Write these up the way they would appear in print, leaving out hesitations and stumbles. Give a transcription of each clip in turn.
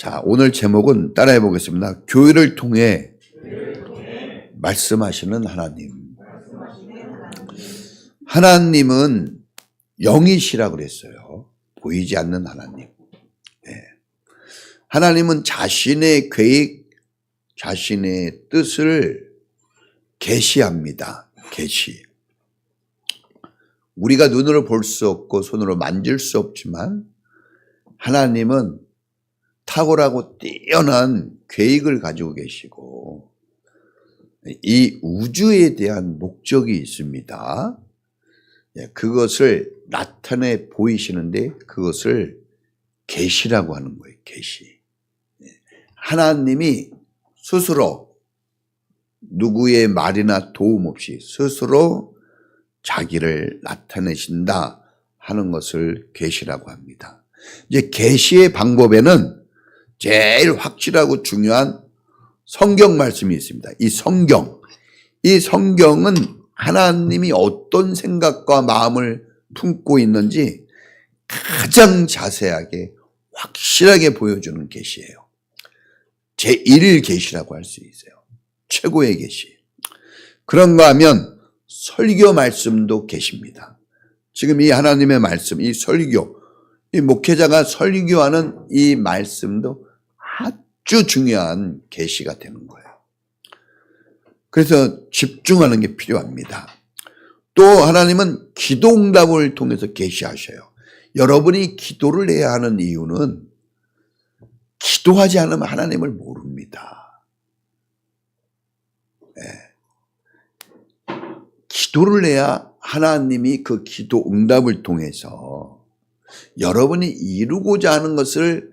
자, 오늘 제목은 따라해 보겠습니다. 교회를 통해 말씀하시는 하나님. 하나님은 영이시라 그랬어요. 보이지 않는 하나님. 네. 하나님은 자신의 계획, 자신의 뜻을 계시합니다. 계시. 우리가 눈으로 볼 수 없고 손으로 만질 수 없지만 하나님은 탁월하고 뛰어난 계획을 가지고 계시고 이 우주에 대한 목적이 있습니다. 그것을 나타내 보이시는데 그것을 계시라고 하는 거예요. 계시. 하나님이 스스로 누구의 말이나 도움 없이 스스로 자기를 나타내신다 하는 것을 계시라고 합니다. 이제 계시의 방법에는 제일 확실하고 중요한 성경 말씀이 있습니다. 이 성경은 하나님이 어떤 생각과 마음을 품고 있는지 가장 자세하게 확실하게 보여주는 계시예요. 제1 계시라고 할 수 있어요. 최고의 계시. 그런가 하면 설교 말씀도 계십니다. 지금 이 하나님의 말씀, 이 설교, 이 목회자가 설교하는 이 말씀도 아주 중요한 계시가 되는 거예요. 그래서 집중하는 게 필요합니다. 또 하나님은 기도응답을 통해서 계시하셔요. 여러분이 기도를 해야 하는 이유는 기도하지 않으면 하나님을 모릅니다. 네. 기도를 해야 하나님이 그 기도 응답을 통해서 여러분이 이루고자 하는 것을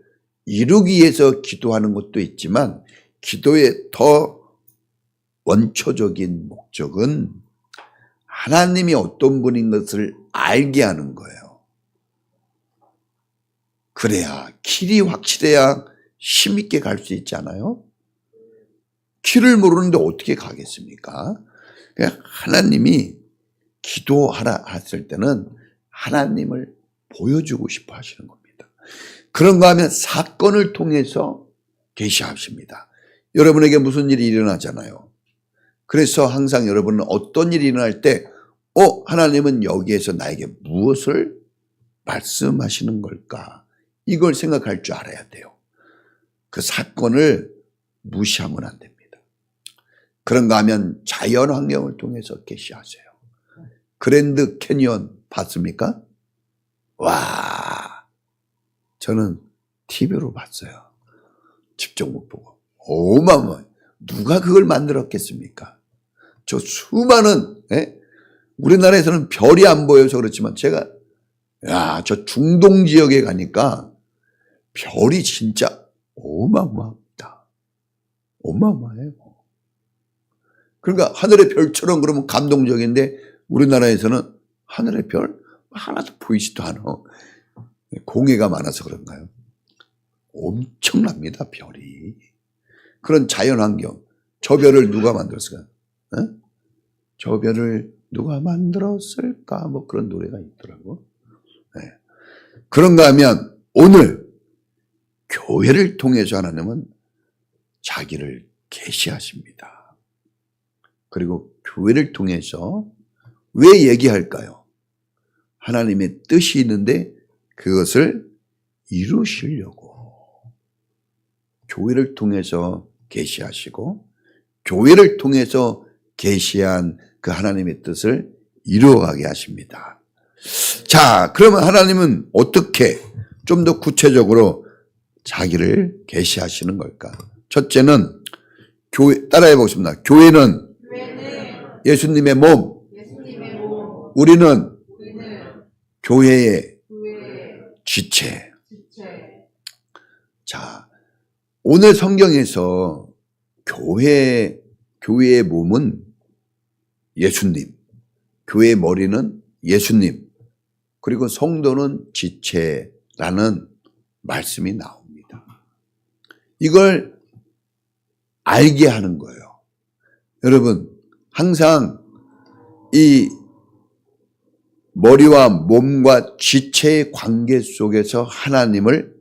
이루기 위해서 기도하는 것도 있지만 기도의 더 원초적인 목적은 하나님이 어떤 분인 것을 알게 하는 거예요. 그래야 길이 확실해야 힘있게 갈 수 있잖아요. 길을 모르는데 어떻게 가겠습니까? 하나님이 기도하라 했을 때는 하나님을 보여주고 싶어 하시는 겁니다. 그런가 하면 사건을 통해서 계시하십니다. 여러분에게 무슨 일이 일어나잖아요. 그래서 항상 여러분은 어떤 일이 일어날 때 하나님은 여기에서 나에게 무엇을 말씀하시는 걸까? 이걸 생각할 줄 알아야 돼요. 그 사건을 무시하면 안 됩니다. 그런가 하면 자연 환경을 통해서 계시하세요. 그랜드 캐니언 봤습니까? 와, 저는 TV로 봤어요. 직접 못 보고. 어마어마해. 누가 그걸 만들었겠습니까? 저 수많은, 우리나라에서는 별이 안 보여서 그렇지만 제가, 저 중동 지역에 가니까 별이 진짜 어마어마합니다. 어마어마해요. 그러니까 하늘의 별처럼 그러면 감동적인데 우리나라에서는 하늘의 별 하나도 보이지도 않아. 공해가 많아서 그런가요? 엄청납니다, 별이. 그런 자연환경. 저 별을 누가 만들었을까? 저 별을 누가 만들었을까? 뭐 그런 노래가 있더라고. 네. 그런가 하면 오늘 교회를 통해서 하나님은 자기를 계시하십니다. 그리고 교회를 통해서 왜 얘기할까요? 하나님의 뜻이 있는데 그것을 이루시려고 교회를 통해서 계시하시고 교회를 통해서 계시한 그 하나님의 뜻을 이루어가게 하십니다. 자, 그러면 하나님은 어떻게 좀 더 구체적으로 자기를 계시하시는 걸까? 첫째는 교회, 따라해 보겠습니다. 교회는 예수님의 몸, 우리는 교회의 지체. 자, 오늘 성경에서 교회의 몸은 예수님, 교회의 머리는 예수님, 그리고 성도는 지체라는 말씀이 나옵니다. 이걸 알게 하는 거예요. 여러분, 항상 이 머리와 몸과 지체의 관계 속에서 하나님을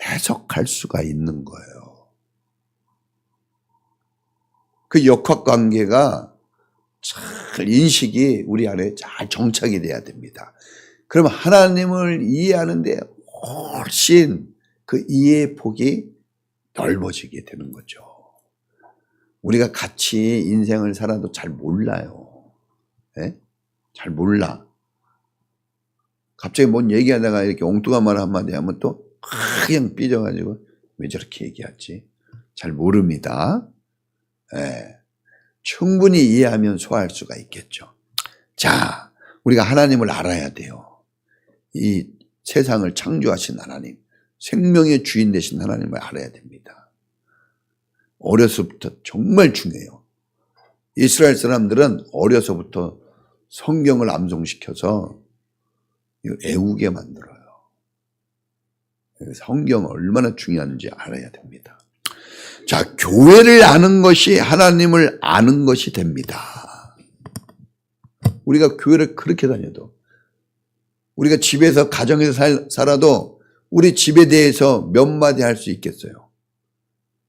해석할 수가 있는 거예요. 그 역학관계가 잘 인식이 우리 안에 잘 정착이 돼야 됩니다. 그러면 하나님을 이해하는데 훨씬 그 이해의 폭이 넓어지게 되는 거죠. 우리가 같이 인생을 살아도 잘 몰라요. 네? 잘 몰라. 갑자기 뭔 얘기하다가 이렇게 엉뚱한 말 한마디 하면 또 그냥 삐져가지고 왜 저렇게 얘기하지? 잘 모릅니다. 네. 충분히 이해하면 소화할 수가 있겠죠. 자, 우리가 하나님을 알아야 돼요. 이 세상을 창조하신 하나님, 생명의 주인 되신 하나님을 알아야 됩니다. 어려서부터 정말 중요해요. 이스라엘 사람들은 어려서부터 성경을 암송시켜서 애우게 만들어요. 성경은 얼마나 중요한지 알아야 됩니다. 자, 교회를 아는 것이 하나님을 아는 것이 됩니다. 우리가 교회를 그렇게 다녀도, 우리가 집에서 가정에서 살아도 우리 집에 대해서 몇 마디 할 수 있겠어요?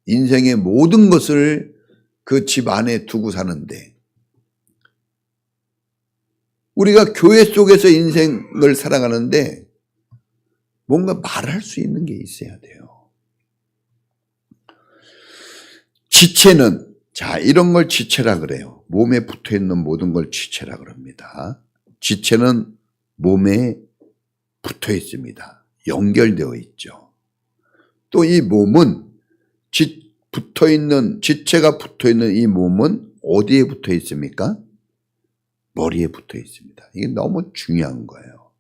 인생의 모든 것을 그 집 안에 두고 사는데, 우리가 교회 속에서 인생을 살아가는데 뭔가 말할 수 있는 게 있어야 돼요. 지체는, 자, 이런 걸 지체라 그래요. 몸에 붙어 있는 모든 걸 지체라 그럽니다. 지체는 몸에 붙어 있습니다. 연결되어 있죠. 또 이 몸은 지체가 붙어 있는 이 몸은 어디에 붙어 있습니까? 머리에 붙어 있습니다. 이게 너무 중요한 거예요.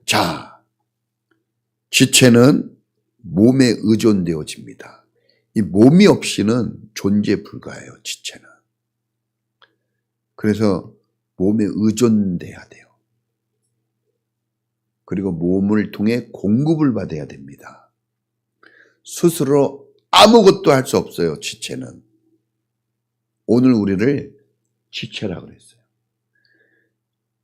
자, 지체는 몸에 의존되어집니다. 이 몸이 없이는 존재 불가해요, 지체는. 그래서 몸에 의존돼야 돼요. 그리고 몸을 통해 공급을 받아야 됩니다. 스스로 아무것도 할 수 없어요, 지체는. 오늘 우리를 지체라 그랬어요.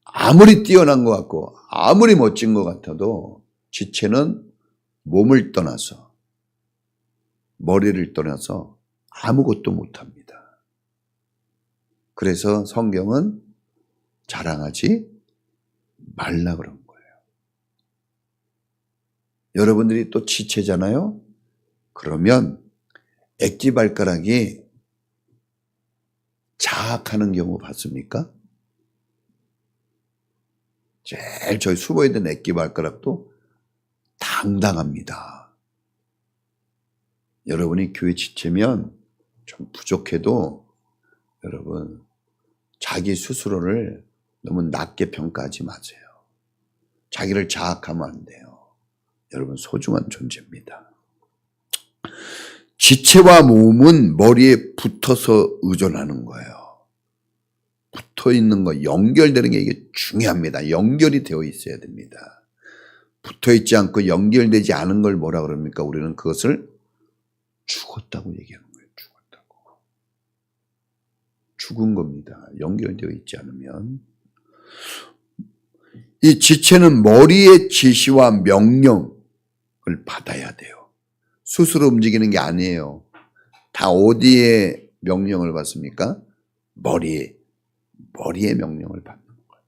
아무리 뛰어난 것 같고 아무리 멋진 것 같아도 지체는 몸을 떠나서, 머리를 떠나서 아무것도 못합니다. 그래서 성경은 자랑하지 말라 그런 거예요. 여러분들이 또 지체잖아요? 그러면 액기발가락이 자학하는 경우 봤습니까? 제일 저희 숨어 있는 액기발가락도 당당합니다. 여러분이 교회 지체면 좀 부족해도 여러분 자기 스스로를 너무 낮게 평가하지 마세요. 자기를 자학하면 안 돼요. 여러분 소중한 존재입니다. 지체와 몸은 머리에 붙어서 의존하는 거예요. 붙어 있는 거, 연결되는 게 이게 중요합니다. 연결이 되어 있어야 됩니다. 붙어 있지 않고 연결되지 않은 걸 뭐라 그럽니까? 우리는 그것을 죽었다고 얘기하는 거예요. 죽었다고. 죽은 겁니다. 연결되어 있지 않으면. 이 지체는 머리의 지시와 명령을 받아야 돼요. 스스로 움직이는 게 아니에요. 다 어디에 명령을 받습니까? 머리에 명령을 받는 거예요.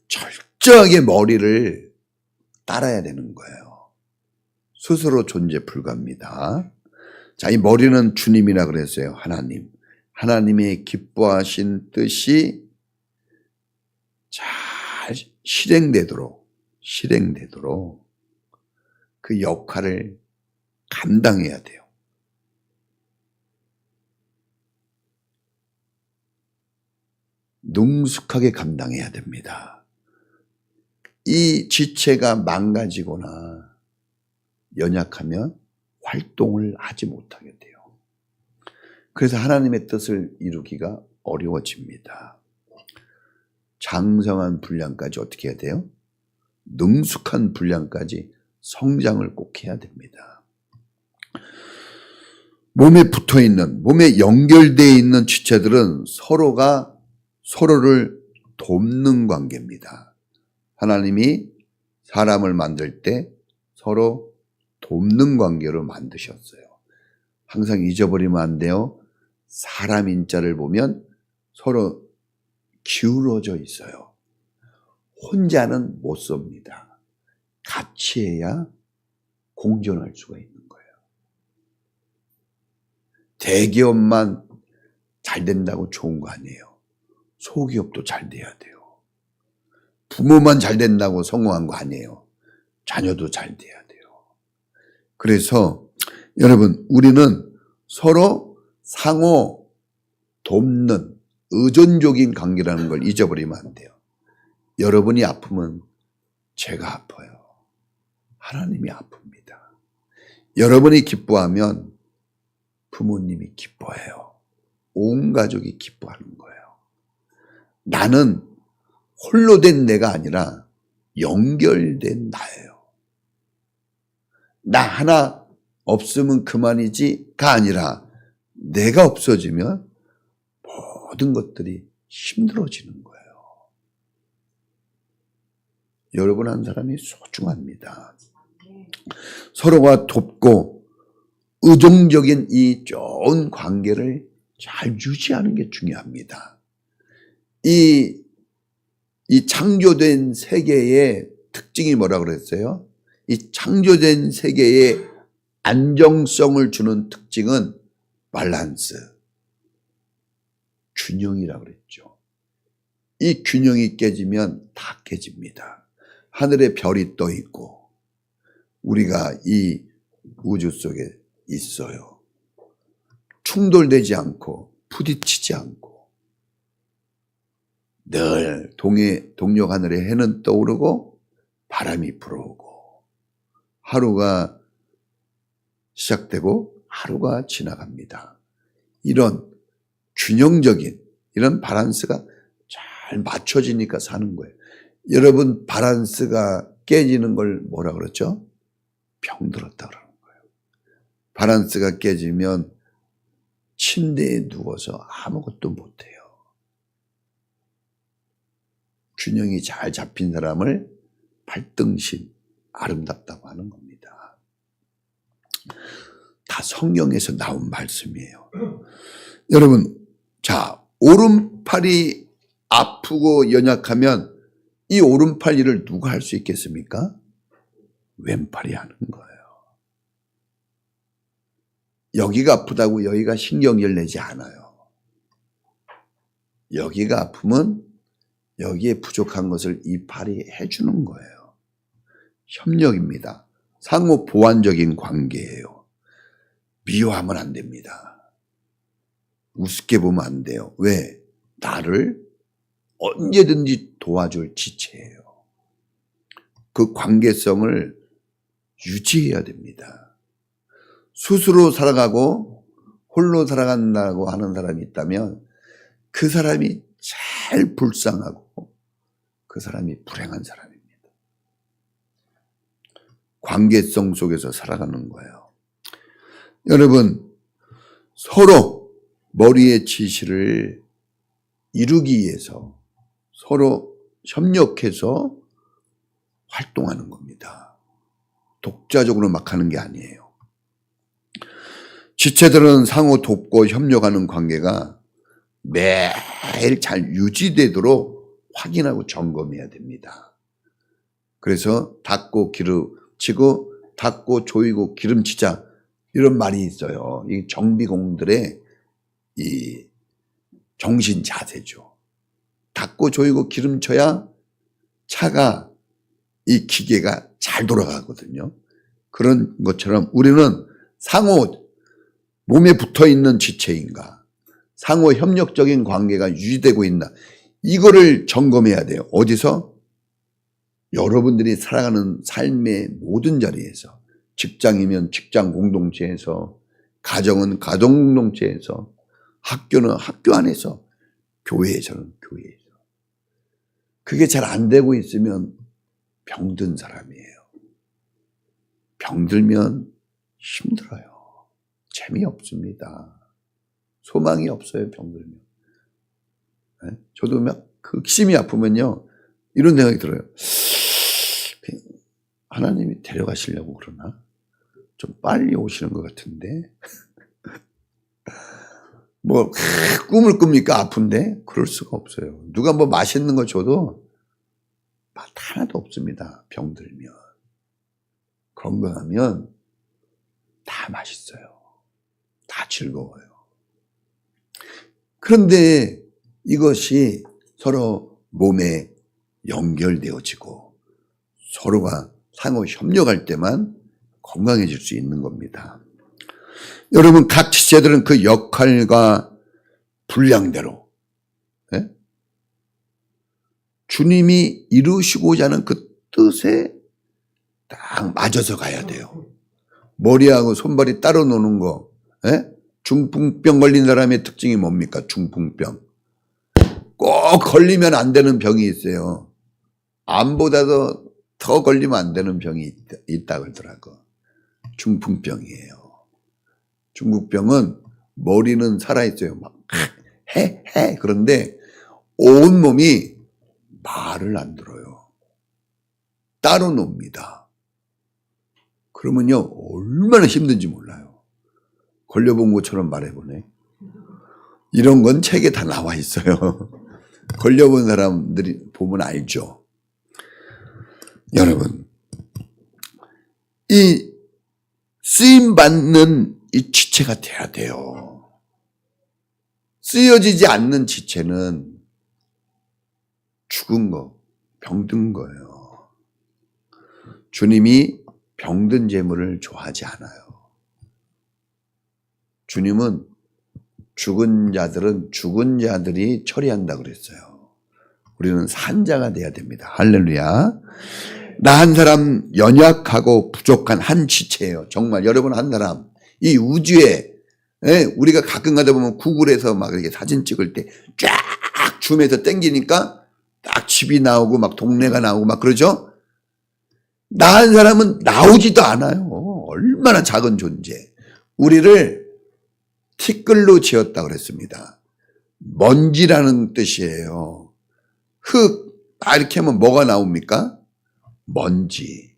철저하게 머리를 따라야 되는 거예요. 스스로 존재 불가합니다. 자, 이 머리는 주님이라 그랬어요. 하나님. 하나님의 기뻐하신 뜻이 잘 실행되도록 그 역할을 감당해야 돼요. 능숙하게 감당해야 됩니다. 이 지체가 망가지거나 연약하면 활동을 하지 못하게 돼요. 그래서 하나님의 뜻을 이루기가 어려워집니다. 장성한 분량까지 어떻게 해야 돼요? 능숙한 분량까지 성장을 꼭 해야 됩니다. 몸에 붙어 있는, 몸에 연결되어 있는 지체들은 서로가 서로를 돕는 관계입니다. 하나님이 사람을 만들 때 서로 돕는 관계로 만드셨어요. 항상 잊어버리면 안 돼요. 사람 인자를 보면 서로 기울어져 있어요. 혼자는 못 섭니다. 같이 해야 공존할 수가 있는 거예요. 대기업만 잘 된다고 좋은 거 아니에요. 소기업도 잘 돼야 돼요. 부모만 잘 된다고 성공한 거 아니에요. 자녀도 잘 돼야 돼요. 그래서 여러분, 우리는 서로 상호 돕는 의존적인 관계라는 걸 잊어버리면 안 돼요. 여러분이 아프면 제가 아파요. 하나님이 아픕니다. 여러분이 기뻐하면 부모님이 기뻐해요. 온 가족이 기뻐하는 거예요. 나는 홀로 된 내가 아니라 연결된 나예요. 나 하나 없으면 그만이지가 아니라 내가 없어지면 모든 것들이 힘들어지는 거예요. 여러분 한 사람이 소중합니다. 서로가 돕고 의존적인 이 좋은 관계를 잘 유지하는 게 중요합니다. 이 창조된 세계의 특징이 뭐라고 그랬어요? 이 창조된 세계의 안정성을 주는 특징은 밸런스, 균형이라고 그랬죠. 이 균형이 깨지면 다 깨집니다. 하늘에 별이 떠 있고 우리가 이 우주 속에 있어요. 충돌되지 않고 부딪히지 않고 늘 동력 하늘에 해는 떠오르고 바람이 불어오고 하루가 시작되고 하루가 지나갑니다. 이런 균형적인 이런 밸런스가 잘 맞춰지니까 사는 거예요. 여러분 밸런스가 깨지는 걸 뭐라 그랬죠? 병들었다 그러는 거예요. 밸런스가 깨지면 침대에 누워서 아무것도 못해요. 균형이 잘 잡힌 사람을 발등신, 아름답다고 하는 겁니다. 다 성경에서 나온 말씀이에요. 여러분, 자, 오른팔이 아프고 연약하면 이 오른팔 일을 누가 할 수 있겠습니까? 왼팔이 하는 거예요. 여기가 아프다고 여기가 신경질 내지 않아요. 여기가 아프면 여기에 부족한 것을 이 팔이 해주는 거예요. 협력입니다. 상호 보완적인 관계예요. 미워하면 안 됩니다. 우습게 보면 안 돼요. 왜? 나를 언제든지 도와줄 지체예요. 그 관계성을 유지해야 됩니다. 스스로 살아가고 홀로 살아간다고 하는 사람이 있다면 그 사람이 제일 불쌍하고 그 사람이 불행한 사람입니다. 관계성 속에서 살아가는 거예요. 여러분, 서로 머리의 지시를 이루기 위해서 서로 협력해서 활동하는 겁니다. 독자적으로 막 하는 게 아니에요. 지체들은 상호 돕고 협력하는 관계가 매일 잘 유지되도록 확인하고 점검해야 됩니다. 그래서 닦고 기름치고 닦고 조이고 기름치자 이런 말이 있어요. 이 정비공들의 이 정신 자세죠. 닦고 조이고 기름쳐야 차가 이 기계가 잘 돌아가거든요. 그런 것처럼 우리는 상호 몸에 붙어있는 지체인가 상호 협력적인 관계가 유지되고 있나 이거를 점검해야 돼요. 어디서? 여러분들이 살아가는 삶의 모든 자리에서 직장이면 직장 공동체에서 가정은 가정 공동체에서 학교는 학교 안에서 교회에서는 교회에서 그게 잘 안 되고 있으면 병든 사람이에요. 병들면 힘들어요. 재미없습니다. 소망이 없어요. 병들면. 저도 막 극심히 아프면요 이런 생각이 들어요. 하나님이 데려가시려고 그러나? 좀 빨리 오시는 것 같은데? 뭐 꿈을 꿉니까? 아픈데? 그럴 수가 없어요. 누가 뭐 맛있는 거 줘도 맛 하나도 없습니다. 병들면. 건강하면 다 맛있어요. 다 즐거워요. 그런데 이것이 서로 몸에 연결되어지고 서로가 상호 협력할 때만 건강해질 수 있는 겁니다. 여러분, 각 지체들은 그 역할과 분량대로 주님이 이루시고자 하는 그 뜻에 딱 맞아서 가야 돼요. 머리하고 손발이 따로 노는 거. 중풍병 걸린 사람의 특징이 뭡니까? 중풍병. 꼭 걸리면 안 되는 병이 있어요. 암보다도 더 걸리면 안 되는 병이 있다 그러더라고. 중풍병이에요. 중풍병은 머리는 살아있어요. 막 해. 그런데 온몸이 말을 안 들어요. 따로 놉니다. 그러면요, 얼마나 힘든지 몰라요. 걸려본 것처럼 말해보네. 이런 건 책에 다 나와 있어요. 걸려본 사람들이 보면 알죠. 여러분, 이 쓰임받는 이 지체가 돼야 돼요. 쓰여지지 않는 지체는 죽은 거, 병든 거예요. 주님이 병든 재물을 좋아하지 않아요. 주님은 죽은 자들은 죽은 자들이 처리한다 그랬어요. 우리는 산자가 돼야 됩니다. 할렐루야. 나 한 사람 연약하고 부족한 한 지체예요. 정말 여러분 한 사람. 이 우주에 우리가 가끔 가다 보면 구글에서 막 이렇게 사진 찍을 때 쫙 줌해서 땡기니까 딱 집이 나오고 막 동네가 나오고 막 그러죠. 나 한 사람은 나오지도 않아요. 얼마나 작은 존재. 우리를 티끌로 지었다 그랬습니다. 먼지라는 뜻이에요. 흙, 이렇게 하면 뭐가 나옵니까? 먼지.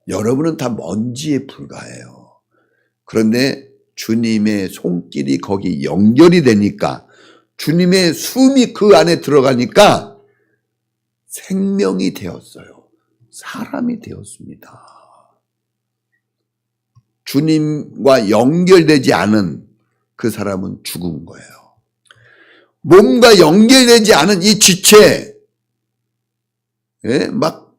여러분은 다 먼지에 불과해요. 그런데 주님의 손길이 거기 연결이 되니까, 주님의 숨이 그 안에 들어가니까 생명이 되었어요. 사람이 되었습니다. 주님과 연결되지 않은 그 사람은 죽은 거예요. 몸과 연결되지 않은 이 지체, 막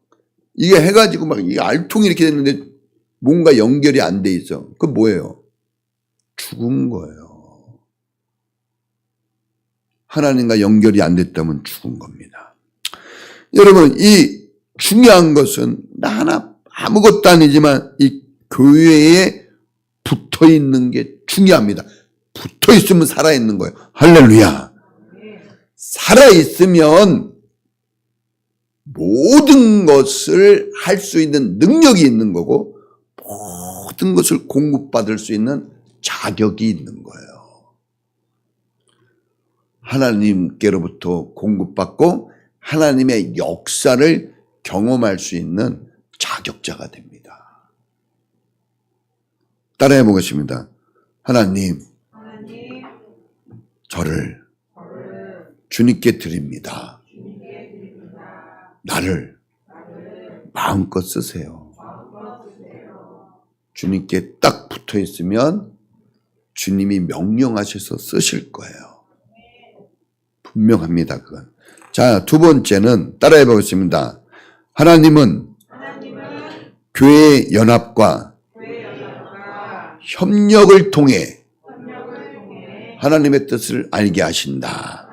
이게 해가지고 막 이 알통이 이렇게 됐는데 뭔가 연결이 안 돼 있어. 그 뭐예요? 죽은 거예요. 하나님과 연결이 안 됐다면 죽은 겁니다. 여러분, 이 중요한 것은 나 하나 아무것도 아니지만 이 교회에 붙어 있는 게 중요합니다. 붙어 있으면 살아 있는 거예요. 할렐루야. 살아 있으면 모든 것을 할 수 있는 능력이 있는 거고 모든 것을 공급받을 수 있는 자격이 있는 거예요. 하나님께로부터 공급받고 하나님의 역사를 경험할 수 있는 자격자가 됩니다. 따라해 보겠습니다. 하나님, 저를 주님께 드립니다. 나를 마음껏 쓰세요. 주님께 딱 붙어 있으면 주님이 명령하셔서 쓰실 거예요. 분명합니다, 그건. 자, 두 번째는 따라해 보겠습니다. 하나님은 교회의 연합과 협력을 통해 하나님의 뜻을 알게 하신다.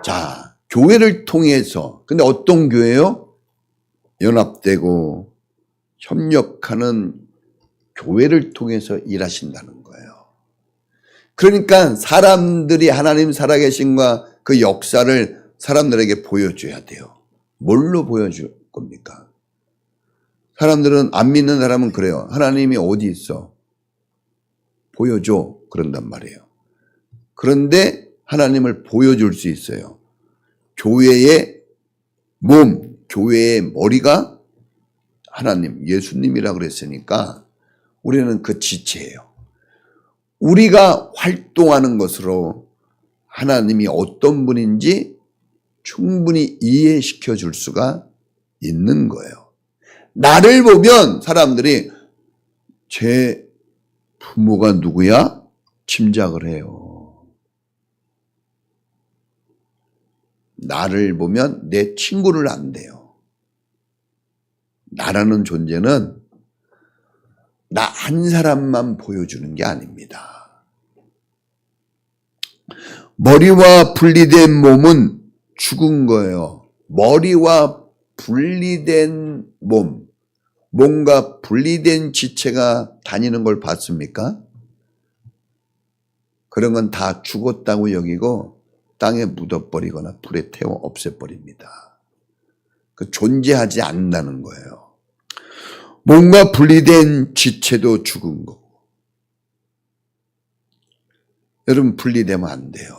자, 교회를 통해서, 근데 어떤 교회요? 연합되고 협력하는 교회를 통해서 일하신다는 거예요. 그러니까 사람들이 하나님 살아계신과 그 역사를 사람들에게 보여줘야 돼요. 뭘로 보여줄 겁니까? 사람들은 안 믿는 사람은 그래요. 하나님이 어디 있어? 보여줘. 그런단 말이에요. 그런데 하나님을 보여줄 수 있어요. 교회의 몸, 교회의 머리가 하나님, 예수님이라 그랬으니까 우리는 그 지체예요. 우리가 활동하는 것으로 하나님이 어떤 분인지 충분히 이해시켜 줄 수가 있는 거예요. 나를 보면 사람들이 제 부모가 누구야? 짐작을 해요. 나를 보면 내 친구를 안대요. 나라는 존재는 나 한 사람만 보여주는 게 아닙니다. 머리와 분리된 몸은 죽은 거예요. 머리와 분리된 몸, 뭔가 분리된 지체가 다니는 걸 봤습니까? 그런 건 다 죽었다고 여기고 땅에 묻어버리거나 불에 태워 없애버립니다. 그 존재하지 않는다는 거예요. 뭔가 분리된 지체도 죽은 거고. 여러분 분리되면 안 돼요.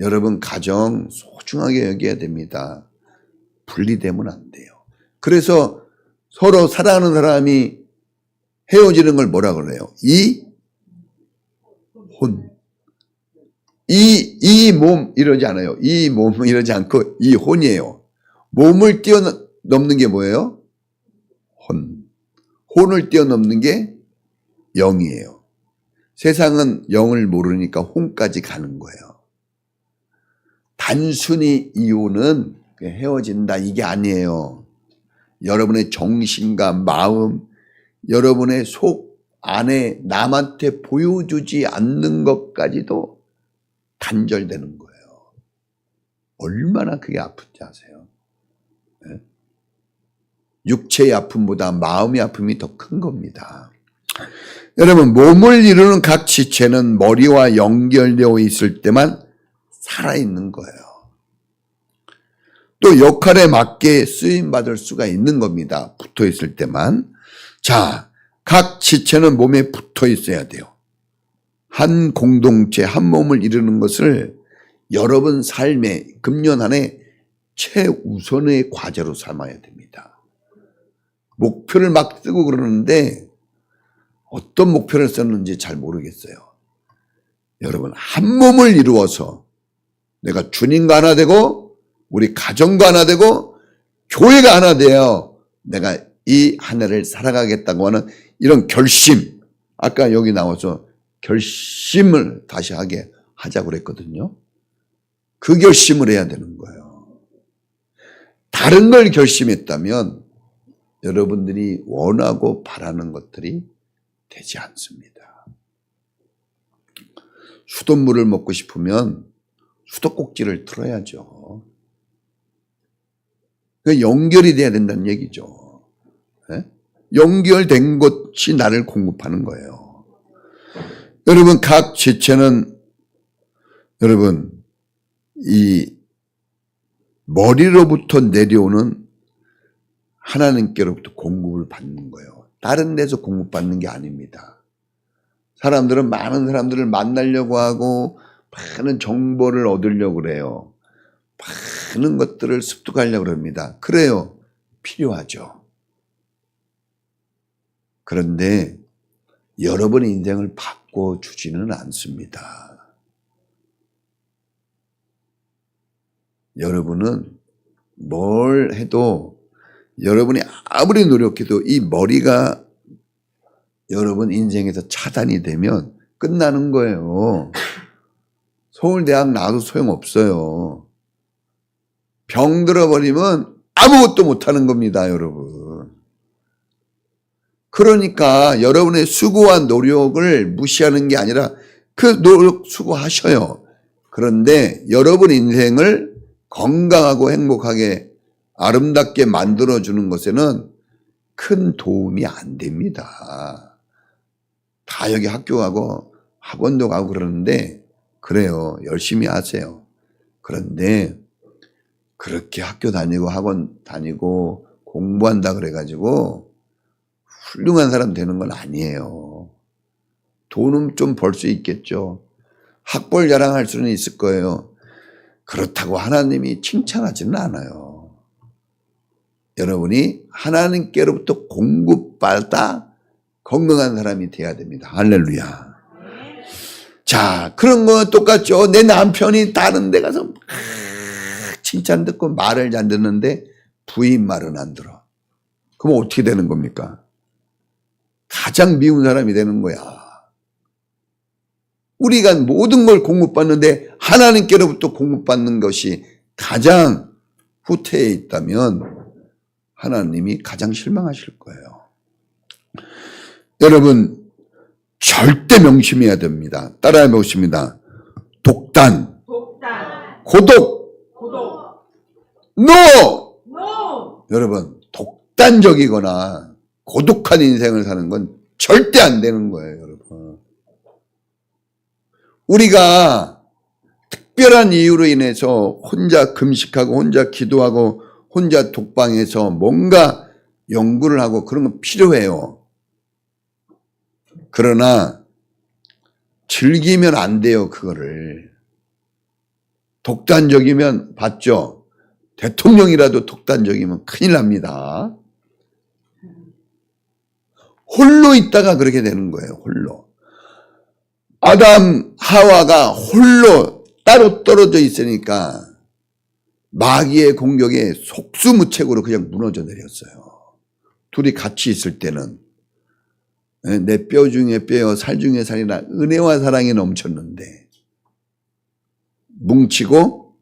여러분 가정 소중하게 여겨야 됩니다. 분리되면 안 돼요. 그래서 서로 사랑하는 사람이 헤어지는 걸 뭐라 그래요? 이혼. 이 몸 이러지 않아요. 이 몸 이러지 않고 이혼이에요. 몸을 뛰어넘는 게 뭐예요? 혼. 혼을 뛰어넘는 게 영이에요. 세상은 영을 모르니까 혼까지 가는 거예요. 단순히 이혼은 헤어진다 이게 아니에요. 여러분의 정신과 마음, 여러분의 속 안에 남한테 보여주지 않는 것까지도 단절되는 거예요. 얼마나 그게 아픈지 아세요? 네? 육체의 아픔보다 마음의 아픔이 더 큰 겁니다. 여러분 몸을 이루는 각 지체는 머리와 연결되어 있을 때만 살아있는 거예요. 또 역할에 맞게 쓰임받을 수가 있는 겁니다. 붙어 있을 때만. 자, 각 지체는 몸에 붙어 있어야 돼요. 한 공동체, 한 몸을 이루는 것을 여러분 삶의 금년 한 해 최우선의 과제로 삼아야 됩니다. 목표를 막 쓰고 그러는데 어떤 목표를 썼는지 잘 모르겠어요. 여러분 한 몸을 이루어서 내가 주님과 하나 되고 우리 가정과 하나 되고 교회가 하나 되어 내가 이 한 해를 살아가겠다고 하는 이런 결심, 아까 여기 나와서 결심을 다시 하자고 그랬거든요. 그 결심을 해야 되는 거예요. 다른 걸 결심했다면 여러분들이 원하고 바라는 것들이 되지 않습니다. 수돗물을 먹고 싶으면 수도꼭지를 틀어야죠. 연결이 돼야 된다는 얘기죠. 네? 연결된 것이 나를 공급하는 거예요. 여러분 각 지체는 여러분 이 머리로부터 내려오는 하나님께로부터 공급을 받는 거예요. 다른 데서 공급받는 게 아닙니다. 사람들은 많은 사람들을 만나려고 하고 많은 정보를 얻으려고 그래요. 많은 것들을 습득하려고 합니다. 그래요. 필요하죠. 그런데 여러분의 인생을 바꿔주지는 않습니다. 여러분은 뭘 해도 여러분이 아무리 노력해도 이 머리가 여러분 인생에서 차단이 되면 끝나는 거예요. 서울대학 나와도 소용없어요. 병 들어버리면 아무것도 못하는 겁니다, 여러분. 그러니까 여러분의 수고와 노력을 무시하는 게 아니라 그 노력 수고하셔요. 그런데 여러분 인생을 건강하고 행복하게 아름답게 만들어주는 것에는 큰 도움이 안 됩니다. 다 여기 학교 가고 학원도 가고 그러는데 그래요. 열심히 하세요. 그런데 그렇게 학교 다니고 학원 다니고 공부한다 그래가지고 훌륭한 사람 되는 건 아니에요. 돈은 좀 벌 수 있겠죠. 학벌 자랑할 수는 있을 거예요. 그렇다고 하나님이 칭찬하지는 않아요. 여러분이 하나님께로부터 공급받아 건강한 사람이 돼야 됩니다. 할렐루야. 자, 그런 거 똑같죠. 내 남편이 다른 데 가서 칭찬 듣고 말을 잘 듣는데 부인 말은 안 들어. 그럼 어떻게 되는 겁니까? 가장 미운 사람이 되는 거야. 우리가 모든 걸 공급받는데 하나님께로부터 공급받는 것이 가장 후퇴에 있다면 하나님이 가장 실망하실 거예요. 여러분 절대 명심해야 됩니다. 따라해 보십니다. 독단, 고독, 노! 여러분 독단적이거나 고독한 인생을 사는 건 절대 안 되는 거예요. 여러분 우리가 특별한 이유로 인해서 혼자 금식하고 혼자 기도하고 혼자 독방에서 뭔가 연구를 하고 그런 건 필요해요. 그러나 즐기면 안 돼요. 그거를. 독단적이면 봤죠? 대통령이라도 독단적이면 큰일 납니다. 홀로 있다가 그렇게 되는 거예요. 홀로. 아담 하와가 홀로 따로 떨어져 있으니까 마귀의 공격에 속수무책으로 그냥 무너져 내렸어요. 둘이 같이 있을 때는 내 뼈 중에 뼈요 살 중에 살이라 은혜와 사랑이 넘쳤는데 뭉치고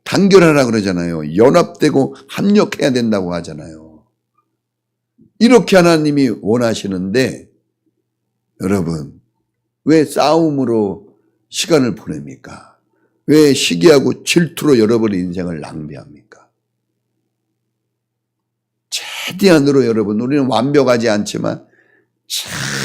단결하라 그러잖아요. 연합되고 합력해야 된다고 하잖아요. 이렇게 하나님이 원하시는데 여러분 왜 싸움으로 시간을 보냅니까? 왜 시기하고 질투로 여러분의 인생을 낭비합니까? 최대한으로 여러분 우리는 완벽하지 않지만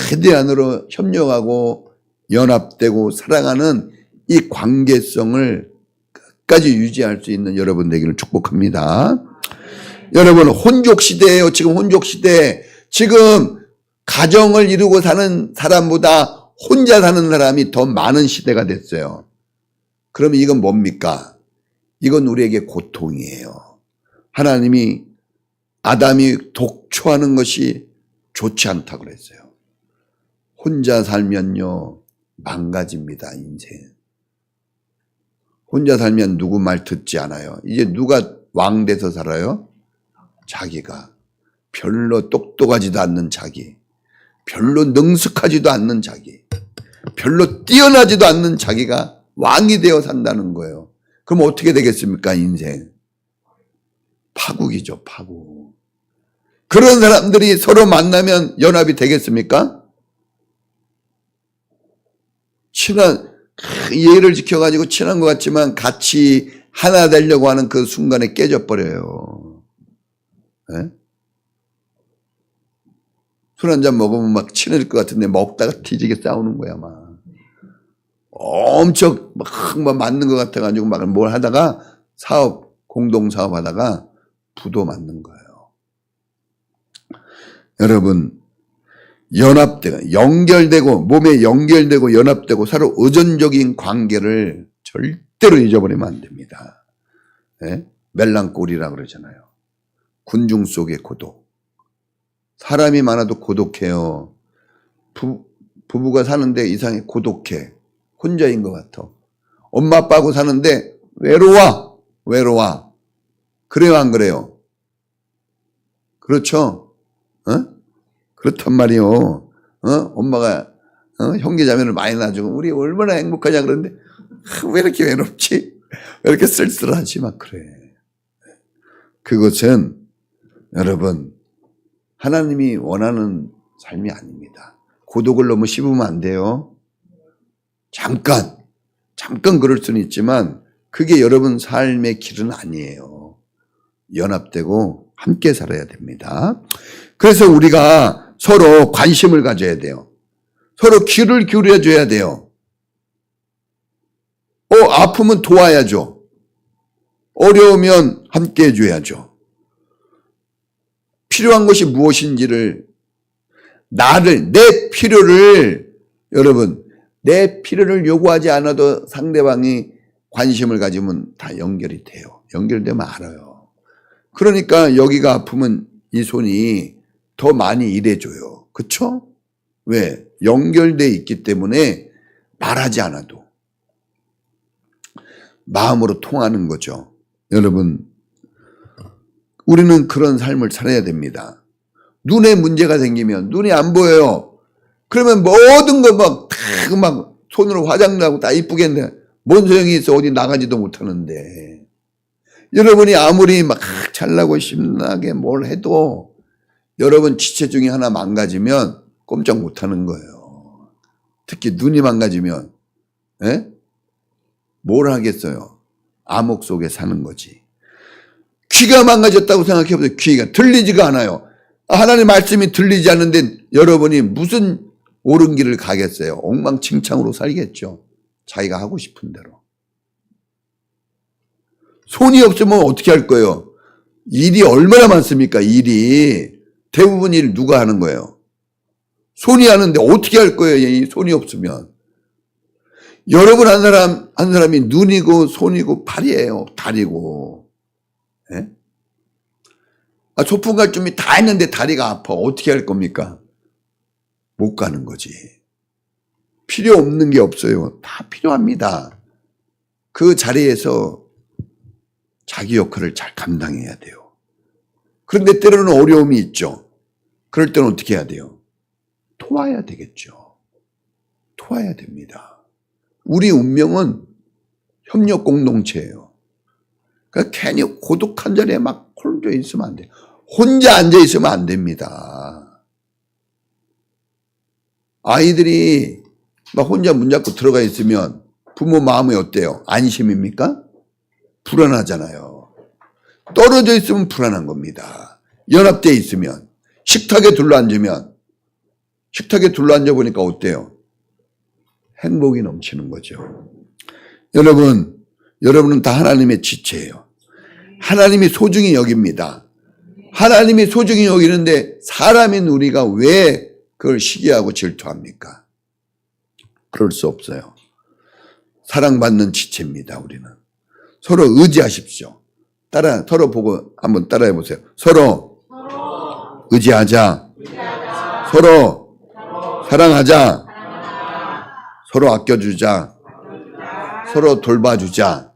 최대한으로 협력하고 연합되고 사랑하는 이 관계성을 끝까지 유지할 수 있는 여러분 되기를 축복합니다. 여러분 혼족 시대예요. 지금 혼족 시대. 지금 가정을 이루고 사는 사람보다 혼자 사는 사람이 더 많은 시대가 됐어요. 그러면 이건 뭡니까? 이건 우리에게 고통이에요. 하나님이 아담이 독초하는 것이 좋지 않다고 그랬어요. 혼자 살면요 망가집니다. 인생. 혼자 살면 누구 말 듣지 않아요. 이제 누가 왕 돼서 살아요? 자기가. 별로 똑똑하지도 않는 자기. 별로 능숙하지도 않는 자기. 별로 뛰어나지도 않는 자기가 왕이 되어 산다는 거예요. 그럼 어떻게 되겠습니까? 인생. 파국이죠. 파국. 그런 사람들이 서로 만나면 연합이 되겠습니까? 예의를 지켜가지고 친한 것 같지만 같이 하나 되려고 하는 그 순간에 깨져버려요. 네? 술 한잔 먹으면 막 친해질 것 같은데 먹다가 뒤지게 싸우는 거야, 막. 엄청 막 맞는 것 같아가지고 막 뭘 하다가 공동사업 하다가 부도 맞는 거예요. 여러분, 연합되고, 연결되고, 몸에 연결되고, 연합되고, 서로 의존적인 관계를 절대로 잊어버리면 안 됩니다. 네? 멜랑꼴이라 그러잖아요. 군중 속의 고독. 사람이 많아도 고독해요. 부부가 사는데 이상하게 고독해. 혼자인 것 같아. 엄마 아빠하고 사는데 외로워. 그래요, 안 그래요? 그렇죠? 그렇단 말이요. 엄마가 형제 자매를 많이 낳아주고 우리 얼마나 행복하냐 그러는데 왜 이렇게 외롭지? 왜 이렇게 쓸쓸하지? 막 그래. 그것은 여러분 하나님이 원하는 삶이 아닙니다. 고독을 너무 씹으면 안 돼요. 잠깐 그럴 수는 있지만 그게 여러분 삶의 길은 아니에요. 연합되고 함께 살아야 됩니다. 그래서 우리가 서로 관심을 가져야 돼요. 서로 귀를 기울여줘야 돼요. 아프면 도와야죠. 어려우면 함께 해줘야죠. 필요한 것이 무엇인지를 내 필요를 여러분 내 필요를 요구하지 않아도 상대방이 관심을 가지면 다 연결이 돼요. 연결되면 알아요. 그러니까 여기가 아프면 이 손이 더 많이 일해줘요. 그쵸? 왜? 연결돼 있기 때문에 말하지 않아도 마음으로 통하는 거죠. 여러분, 우리는 그런 삶을 살아야 됩니다. 눈에 문제가 생기면 눈이 안 보여요. 그러면 모든 거 막 손으로 화장도 하고 다 이쁘겠네. 뭔 소용이 있어. 어디 나가지도 못하는데. 여러분이 아무리 막 잘나고 신나게 뭘 해도 여러분 지체 중에 하나 망가지면 꼼짝 못하는 거예요. 특히 눈이 망가지면 뭘 하겠어요. 암흑 속에 사는 거지. 귀가 망가졌다고 생각해보세요. 귀가 들리지가 않아요. 하나님 말씀이 들리지 않는데 여러분이 무슨 옳은 길을 가겠어요. 엉망진창으로 살겠죠. 자기가 하고 싶은 대로. 손이 없으면 어떻게 할 거예요? 일이 얼마나 많습니까? 일이. 대부분 일 누가 하는 거예요? 손이 하는데 어떻게 할 거예요? 이 손이 없으면. 여러분 한 사람이 눈이고 손이고 팔이에요. 다리고. 예? 소풍 갈 준비 다 했는데 다리가 아파. 어떻게 할 겁니까? 못 가는 거지. 필요 없는 게 없어요. 다 필요합니다. 그 자리에서 자기 역할을 잘 감당해야 돼요. 그런데 때로는 어려움이 있죠. 그럴 때는 어떻게 해야 돼요? 도와야 되겠죠. 도와야 됩니다. 우리 운명은 협력 공동체예요. 그러니까 괜히 고독한 자리에 막 홀려 있으면 안 돼요. 혼자 앉아 있으면 안 됩니다. 아이들이 막 혼자 문 닫고 들어가 있으면 부모 마음이 어때요? 안심입니까? 불안하잖아요. 떨어져 있으면 불안한 겁니다. 연합되어 있으면. 식탁에 둘러앉으면. 식탁에 둘러앉아 보니까 어때요? 행복이 넘치는 거죠. 여러분은 다 하나님의 지체예요. 하나님이 소중히 여깁니다. 하나님이 소중히 여기는데 사람인 우리가 왜 그걸 시기하고 질투합니까? 그럴 수 없어요. 사랑받는 지체입니다, 우리는. 서로 의지하십시오. 서로 보고 한번 따라해 보세요. 서로 의지하자. 서로 사랑하자. 서로 아껴주자. 서로 돌봐주자.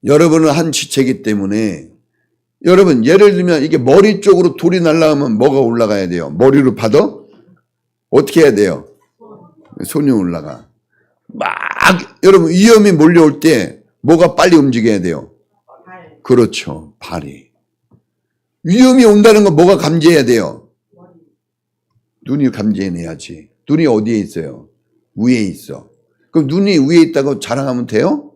여러분은 한 지체이기 때문에 여러분 예를 들면 이게 머리 쪽으로 돌이 날아가면 뭐가 올라가야 돼요? 머리로 받아? 어떻게 해야 돼요? 손이 올라가. 여러분 위험이 몰려올 때 뭐가 빨리 움직여야 돼요? 그렇죠. 발이. 위험이 온다는 건 뭐가 감지해야 돼요? 눈이 감지해내야지. 눈이 어디에 있어요? 위에 있어. 그럼 눈이 위에 있다고 자랑하면 돼요?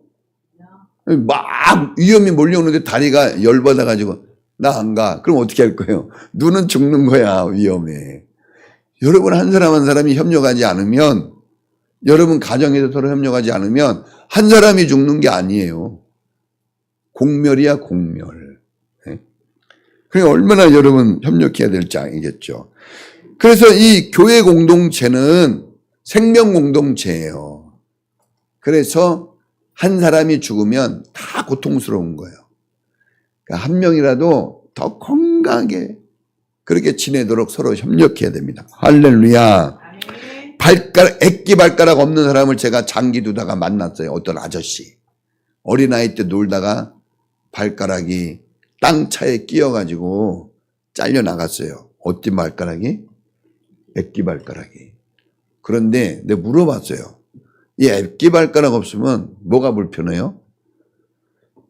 막 위험이 몰려오는데 다리가 열받아가지고 나 안 가. 그럼 어떻게 할 거예요? 눈은 죽는 거야. 위험해. 여러분 한 사람 한 사람이 협력하지 않으면 여러분 가정에서 서로 협력하지 않으면 한 사람이 죽는 게 아니에요. 공멸이야 공멸. 그러니까 얼마나 여러분 협력해야 될지 알겠죠. 그래서 이 교회 공동체는 생명 공동체예요. 그래서 한 사람이 죽으면 다 고통스러운 거예요. 그러니까 한 명이라도 더 건강하게 그렇게 지내도록 서로 협력해야 됩니다. 할렐루야. 액기 발가락 없는 사람을 제가 장기 두다가 만났어요. 어떤 아저씨. 어린아이 때 놀다가 발가락이 땅차에 끼어가지고 잘려 나갔어요. 어떤 발가락이? 액기 발가락이. 그런데 내가 물어봤어요. 이 액기 발가락 없으면 뭐가 불편해요?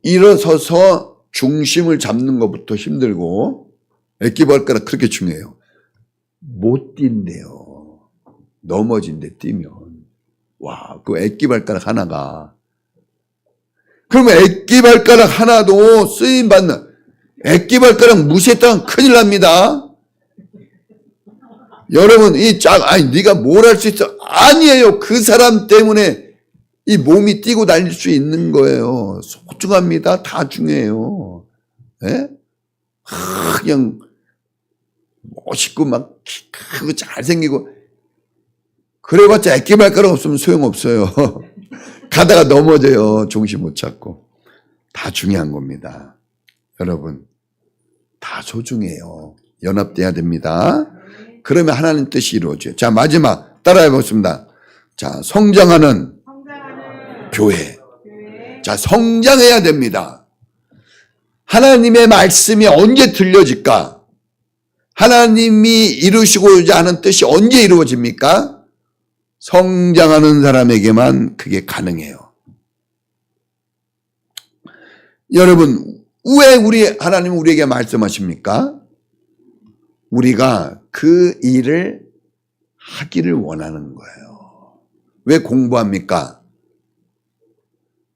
일어서서 중심을 잡는 것부터 힘들고 액기 발가락 그렇게 중요해요. 못 뛴대요. 넘어진대 뛰면. 와, 그 액기 발가락 하나가. 그러면 액기 발가락 하나도 쓰임 받는 액기 발가락 무시했다면 큰일 납니다. 여러분 네가 뭘 할 수 있어? 아니에요. 그 사람 때문에 이 몸이 뛰고 달릴 수 있는 거예요. 소중합니다. 다 중요해요. 예? 그냥 멋있고 막 키 크고 잘생기고 그래봤자 액기 발가락 없으면 소용없어요. 가다가 넘어져요. 중심 못 잡고. 다 중요한 겁니다. 여러분, 다 소중해요. 연합돼야 됩니다. 그러면 하나님 뜻이 이루어져요. 자, 마지막 따라해 보겠습니다. 자, 성장하는 교회. 자, 성장해야 됩니다. 하나님의 말씀이 언제 들려질까? 하나님이 이루시고자 하는 뜻이 언제 이루어집니까? 성장하는 사람에게만 그게 가능해요. 여러분, 왜 하나님은 우리에게 말씀하십니까? 우리가 그 일을 하기를 원하는 거예요. 왜 공부합니까?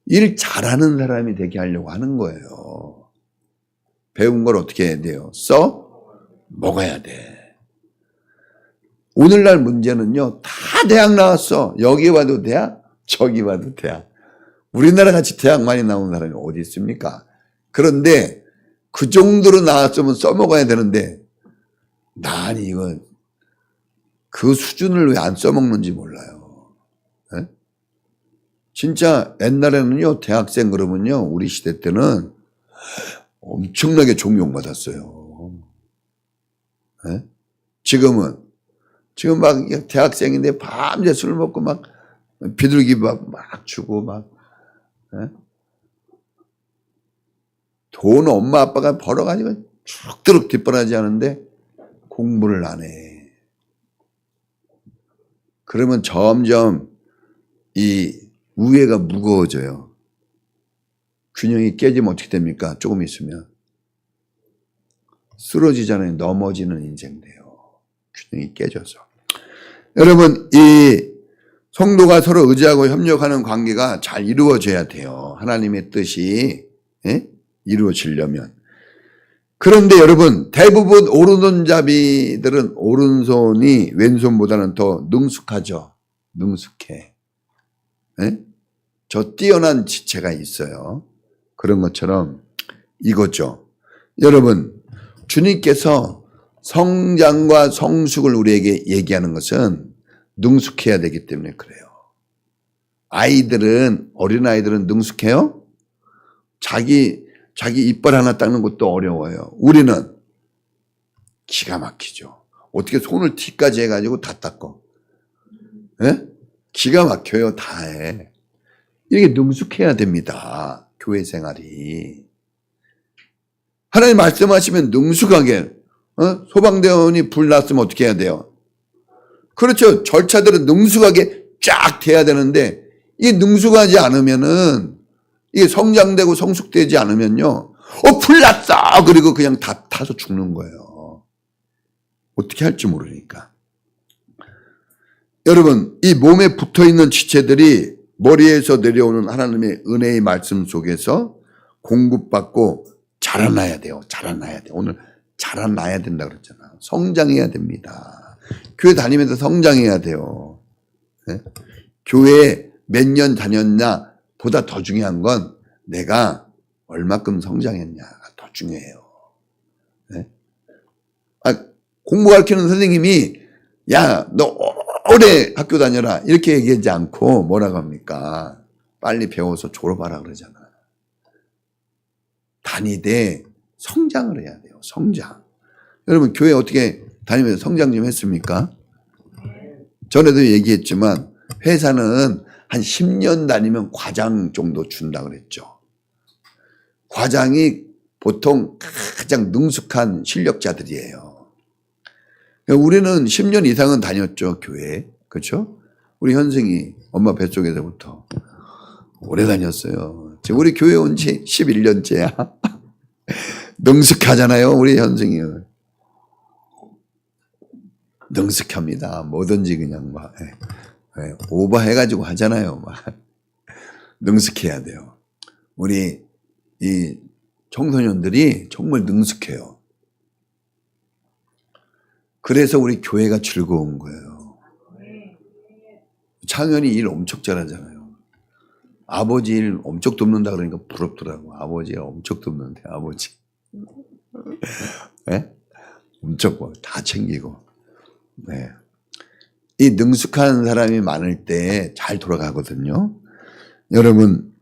일 잘하는 사람이 되게 하려고 하는 거예요. 배운 걸 어떻게 해야 돼요? 먹어야 돼. 오늘날 문제는요, 다 대학 나왔어. 여기 와도 대학, 저기 와도 대학. 우리나라 같이 대학 많이 나온 사람이 어디 있습니까? 그런데 그 정도로 나왔으면 써먹어야 되는데, 난 이건 그 수준을 왜 안 써먹는지 몰라요. 네? 진짜 옛날에는요, 대학생 그러면요, 우리 시대 때는 엄청나게 존경받았어요. 네? 지금 막 대학생인데 밤새 술 먹고 막 비둘기밥 막 주고 막, 네? 돈 엄마 아빠가 벌어가지고 쭉들럭 뒷바라지 하는데 공부를 안 해. 그러면 점점 이 우애가 무거워져요. 균형이 깨지면 어떻게 됩니까? 조금 있으면 쓰러지잖아요. 넘어지는 인생 돼요. 균형이 깨져서. 여러분, 이 성도가 서로 의지하고 협력하는 관계가 잘 이루어져야 돼요. 하나님의 뜻이 이루어지려면. 그런데 여러분, 대부분 오른손잡이들은 오른손이 왼손보다는 더 능숙하죠. 능숙해. 저 뛰어난 지체가 있어요. 그런 것처럼 이거죠. 여러분, 주님께서 성장과 성숙을 우리에게 얘기하는 것은 능숙해야 되기 때문에 그래요. 어린아이들은 능숙해요? 자기 이빨 하나 닦는 것도 어려워요. 우리는 기가 막히죠. 어떻게 손을 뒤까지 해가지고 다 닦어. 기가 막혀요. 다 해. 이렇게 능숙해야 됩니다. 교회 생활이. 하나님 말씀하시면 능숙하게, 소방대원이 불 났으면 어떻게 해야 돼요? 그렇죠. 절차들은 능숙하게 쫙 돼야 되는데, 이게 능숙하지 않으면은, 이게 성장되고 성숙되지 않으면요, 불 났어! 그리고 그냥 다 타서 죽는 거예요. 어떻게 할지 모르니까. 여러분, 이 몸에 붙어 있는 지체들이 머리에서 내려오는 하나님의 은혜의 말씀 속에서 공급받고 자라나야 돼요. 자라나야 돼. 오늘 자라나야 된다 그랬잖아. 성장해야 됩니다. 교회 다니면서 성장해야 돼요. 네? 교회에 몇 년 다녔냐 보다 더 중요한 건 내가 얼마큼 성장했냐가 더 중요해요. 네? 공부 가르치는 선생님이 야, 너 오래 학교 다녀라 이렇게 얘기하지 않고 뭐라고 합니까? 빨리 배워서 졸업하라 그러잖아. 다니되 성장을 해야 돼요. 성장. 여러분 교회 어떻게 다니면서 성장 좀 했습니까? 전에도 얘기했지만 회사는 한 10년 다니면 과장 정도 준다 그랬죠. 과장이 보통 가장 능숙한 실력자들이에요. 우리는 10년 이상은 다녔죠, 교회에. 그렇죠? 우리 현승이 엄마 뱃속에서부터 오래 다녔어요. 지금 우리 교회 온 지 11년째야. 능숙하잖아요, 우리 현승이. 능숙합니다. 뭐든지 그냥 막 오버해가지고 하잖아요. 막. 능숙해야 돼요. 우리 이 청소년들이 정말 능숙해요. 그래서 우리 교회가 즐거운 거예요. 창현이 일 엄청 잘하잖아요. 아버지 일 엄청 돕는다 그러니까 부럽더라고. 아버지 일 엄청 돕는데 아버지. 네? 엄청 다 챙기고. 네. 이 능숙한 사람이 많을 때 잘 돌아가거든요. 여러분,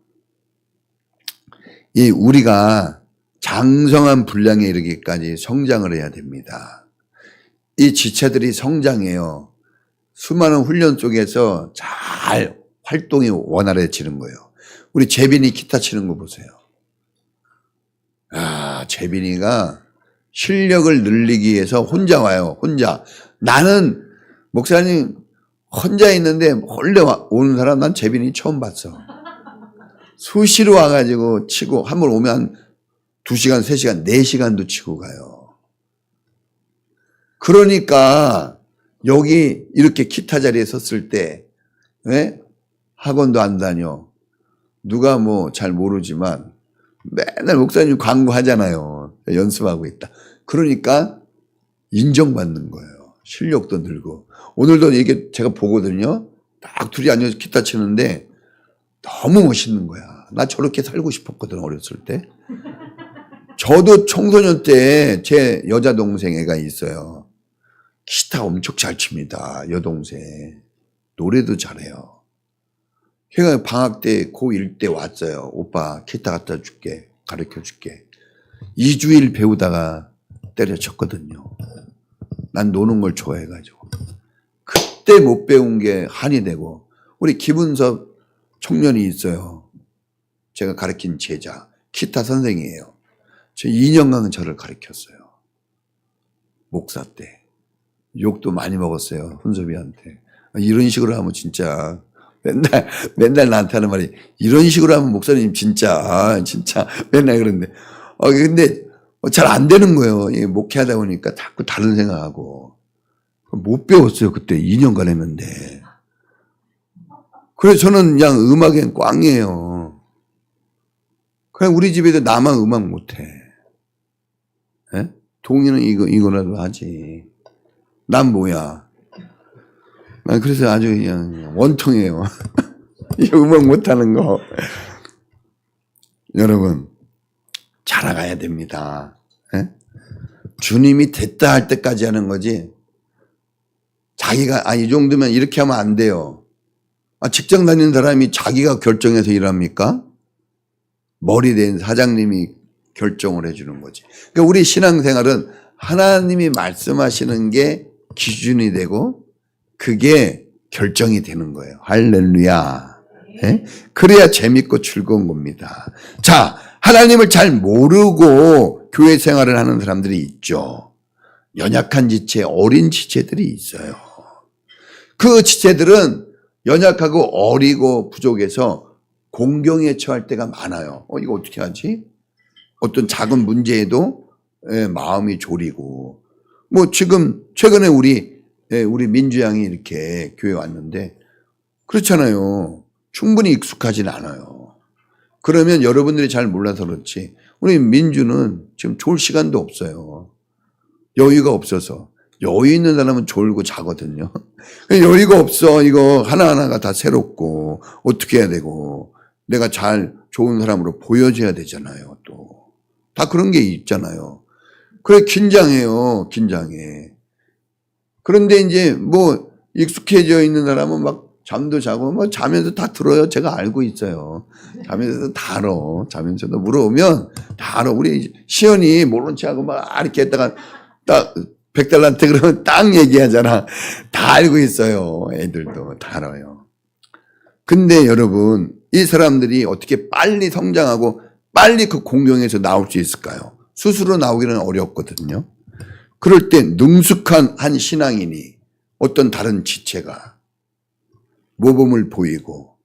이 우리가 장성한 분량에 이르기까지 성장을 해야 됩니다. 이 지체들이 성장해요. 수많은 훈련 속에서 잘 활동이 원활해지는 거예요. 우리 재빈이 기타 치는 거 보세요. 재빈이가 실력을 늘리기 위해서 혼자 와요. 혼자. 나는 목사님 혼자 있는데 원래 오는 사람 난 재빈이 처음 봤어. 수시로 와가지고 치고 한 번 오면 2시간, 3시간, 4시간도 치고 가요. 그러니까 여기 이렇게 기타 자리에 섰을 때 왜? 학원도 안 다녀. 누가 뭐 잘 모르지만 맨날 목사님 광고하잖아요. 연습하고 있다. 그러니까 인정받는 거예요. 실력도 늘고. 오늘도 이게 제가 보거든요. 딱 둘이 앉아서 기타 치는데 너무 멋있는 거야. 나 저렇게 살고 싶었거든, 어렸을 때. 저도 청소년 때 제 여자 동생 애가 있어요. 기타 엄청 잘 칩니다. 여동생. 노래도 잘해요. 걔가 방학 때 고1 때 왔어요. 오빠 기타 갖다 줄게. 가르쳐 줄게. 2주일 배우다가 때려쳤거든요. 난 노는 걸 좋아해가지고. 그때 못 배운 게 한이 되고. 우리 김은섭 청년이 있어요. 제가 가르친 제자. 기타 선생이에요. 저 2년간 저를 가르쳤어요. 목사 때. 욕도 많이 먹었어요. 훈섭이한테. 이런 식으로 하면 진짜 맨날 나한테 하는 말이 이런 식으로 하면 목사님 진짜 맨날 그러는데 근데 잘 안 되는 거예요. 목회하다 보니까 자꾸 다른 생각하고 못 배웠어요. 그때 2년간 했는데. 그래서 저는 그냥 음악엔 꽝이에요. 그냥 우리 집에도 나만 음악 못해. 에? 동이는 이거라도 하지. 난 뭐야. 그래서 아주 그냥 원통이에요. 이 음악 못하는 거. 여러분, 자라가야 됩니다. 에? 주님이 됐다 할 때까지 하는 거지. 자기가, 이 정도면 이렇게 하면 안 돼요. 직장 다니는 사람이 자기가 결정해서 일합니까? 머리 된 사장님이 결정을 해주는 거지. 그러니까 우리 신앙생활은 하나님이 말씀하시는 게 기준이 되고 그게 결정이 되는 거예요. 할렐루야. 네? 그래야 재밌고 즐거운 겁니다. 자, 하나님을 잘 모르고 교회 생활을 하는 사람들이 있죠. 연약한 지체, 어린 지체들이 있어요. 그 지체들은 연약하고 어리고 부족해서 공경에 처할 때가 많아요. 이거 어떻게 하지? 어떤 작은 문제에도 마음이 졸이고. 뭐 지금 최근에 우리 민주 양이 이렇게 교회 왔는데 그렇잖아요. 충분히 익숙하진 않아요. 그러면 여러분들이 잘 몰라서 그렇지 우리 민주는 지금 졸 시간도 없어요. 여유가 없어서. 여유 있는 사람은 졸고 자거든요. 여유가 없어. 이거 하나하나가 다 새롭고 어떻게 해야 되고 내가 잘 좋은 사람으로 보여줘야 되잖아요. 또 다 그런 게 있잖아요. 그래 긴장해요. 긴장해. 그런데 이제 뭐 익숙해져 있는 사람은 막 잠도 자고 뭐 자면서 다 들어요. 제가 알고 있어요. 자면서도 다 알아. 자면서도 물어보면 다 알아. 우리 시연이 모른 체하고 막 이렇게 했다가 딱 백달한테 그러면 딱 얘기하잖아. 다 알고 있어요. 애들도 다 알아요. 근데 여러분 이 사람들이 어떻게 빨리 성장하고 빨리 그 공경에서 나올 수 있을까요? 스스로 나오기는 어렵거든요. 그럴 때 능숙한 한 신앙인이 어떤 다른 지체가 모범을 보이고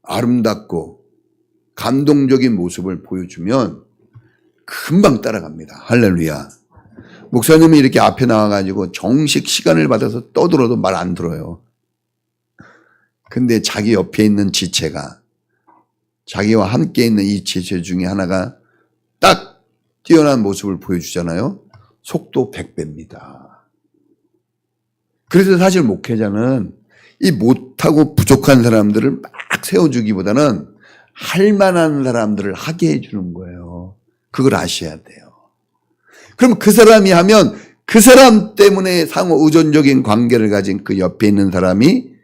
아름답고 감동적인 모습을 보여주면 금방 따라갑니다. 할렐루야. 목사님이 이렇게 앞에 나와가지고 정식 시간을 받아서 떠들어도 말 안 들어요. 근데 자기 옆에 있는 지체가 자기와 함께 있는 이 지체 중에 하나가 딱 뛰어난 모습을 보여주잖아요. 속도 100배입니다. 그래서 사실 목회자는 이 못하고 부족한 사람들을 막 세워주기보다는 할 만한 사람들을 하게 해주는 거예요. 그걸 아셔야 돼요. 그럼 그 사람이 하면 그 사람 때문에 상호 의존적인 관계를 가진 그 옆에 있는 사람이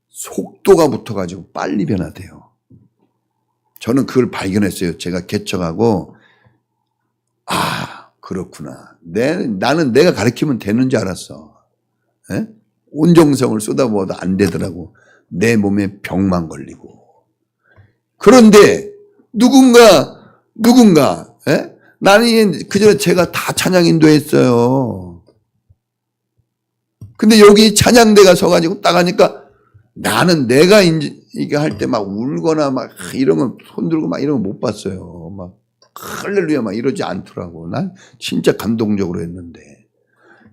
속도가 붙어가지고 빨리 변화돼요. 저는 그걸 발견했어요. 제가 개척하고 그렇구나. 나는 내가 가르치면 되는 줄 알았어. 에? 온 정성을 쏟아부어도 안 되더라고. 내 몸에 병만 걸리고. 그런데 누군가 에? 나는 그전에 제가 다 찬양 인도했어요. 근데 여기 찬양대가 서가지고 딱 하니까 나는 내가 이게 할 때 막 울거나 막 이러면 손 들고 막 이러면 못 봤어요. 막 할렐루야 막 이러지 않더라고. 난 진짜 감동적으로 했는데.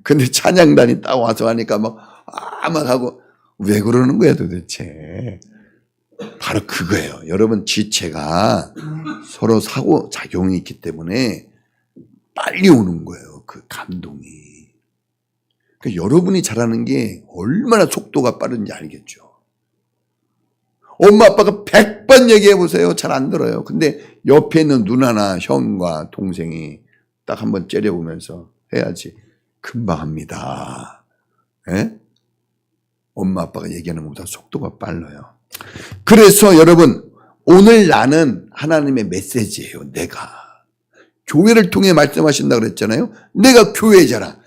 근데 찬양단이 딱 와서 하니까 막 하고 왜 그러는 거야 도대체. 바로 그거예요. 여러분 지체가 서로 상호작용이 있기 때문에 빨리 오는 거예요. 그 감동이. 그러니까 여러분이 잘하는 게 얼마나 속도가 빠른지 알겠죠. 엄마 아빠가 100번 얘기해 보세요. 잘 안 들어요. 근데 옆에 있는 누나나 형과 동생이 딱 한번 째려보면서 해야지. 금방 합니다. 예? 엄마 아빠가 얘기하는 것보다 속도가 빨라요. 그래서 여러분 오늘 나는 하나님의 메시지예요. 내가. 교회를 통해 말씀하신다 그랬잖아요. 내가 교회잖아.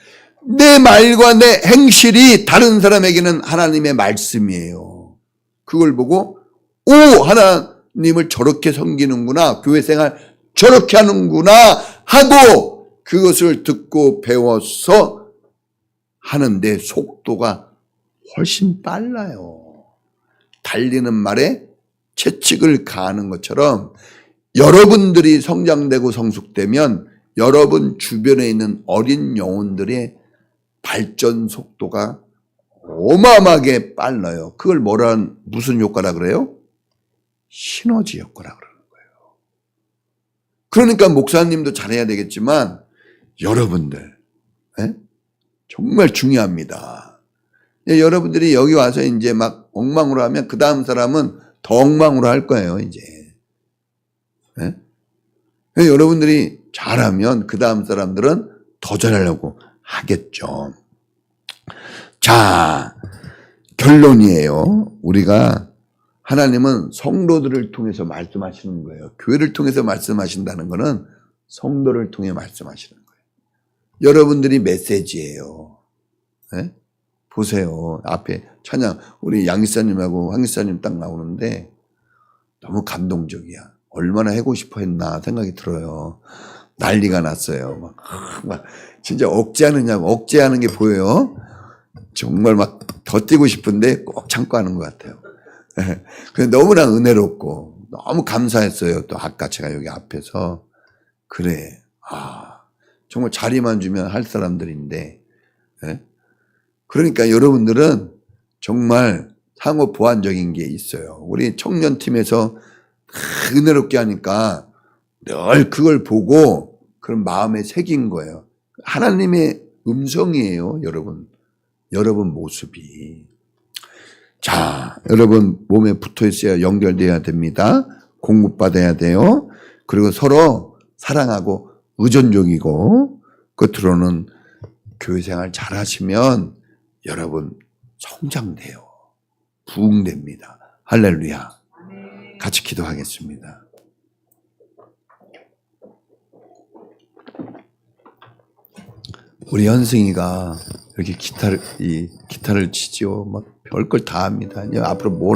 내 말과 내 행실이 다른 사람에게는 하나님의 말씀이에요. 그걸 보고 하나님을 저렇게 섬기는구나. 교회 생활 저렇게 하는구나 하고 그것을 듣고 배워서 하는데 속도가 훨씬 빨라요. 달리는 말에 채찍을 가하는 것처럼 여러분들이 성장되고 성숙되면 여러분 주변에 있는 어린 영혼들의 발전 속도가 어마어마하게 빨라요. 그걸 무슨 효과라 그래요? 시너지 효과라 그러는 거예요. 그러니까 목사님도 잘해야 되겠지만 여러분들 정말 중요합니다. 여러분들이 여기 와서 이제 막 엉망으로 하면 그 다음 사람은 더 엉망으로 할 거예요. 이제 여러분들이 잘하면 그 다음 사람들은 더 잘하려고 하겠죠. 자, 결론이에요. 우리가 하나님은 성도들을 통해서 말씀하시는 거예요. 교회를 통해서 말씀하신다는 것은 성도를 통해 말씀하시는 거예요. 여러분들이 메시지예요. 네? 보세요. 앞에 찬양 우리 양기사님하고 황기사님 딱 나오는데 너무 감동적이야. 얼마나 하고 싶어 했나 생각이 들어요. 난리가 났어요. 막 진짜 억제하는 게 보여요. 정말 막 더 뛰고 싶은데 꼭 참고 하는 것 같아요. 근데 너무나 은혜롭고 너무 감사했어요. 또 아까 제가 여기 앞에서 그래. 정말 자리만 주면 할 사람들인데. 그러니까 여러분들은 정말 상호 보완적인 게 있어요. 우리 청년팀에서 은혜롭게 하니까 늘 그걸 보고 그런 마음에 새긴 거예요. 하나님의 음성이에요, 여러분. 여러분 모습이. 자, 여러분 몸에 붙어 있어야 연결돼야 됩니다. 공급받아야 돼요. 그리고 서로 사랑하고 의존적이고 끝으로는 교회 생활 잘 하시면 여러분 성장돼요. 부흥됩니다. 할렐루야. 같이 기도하겠습니다. 우리 현승이가 이렇게 기타를 치지요. 막 별걸 다 합니다. 앞으로 뭘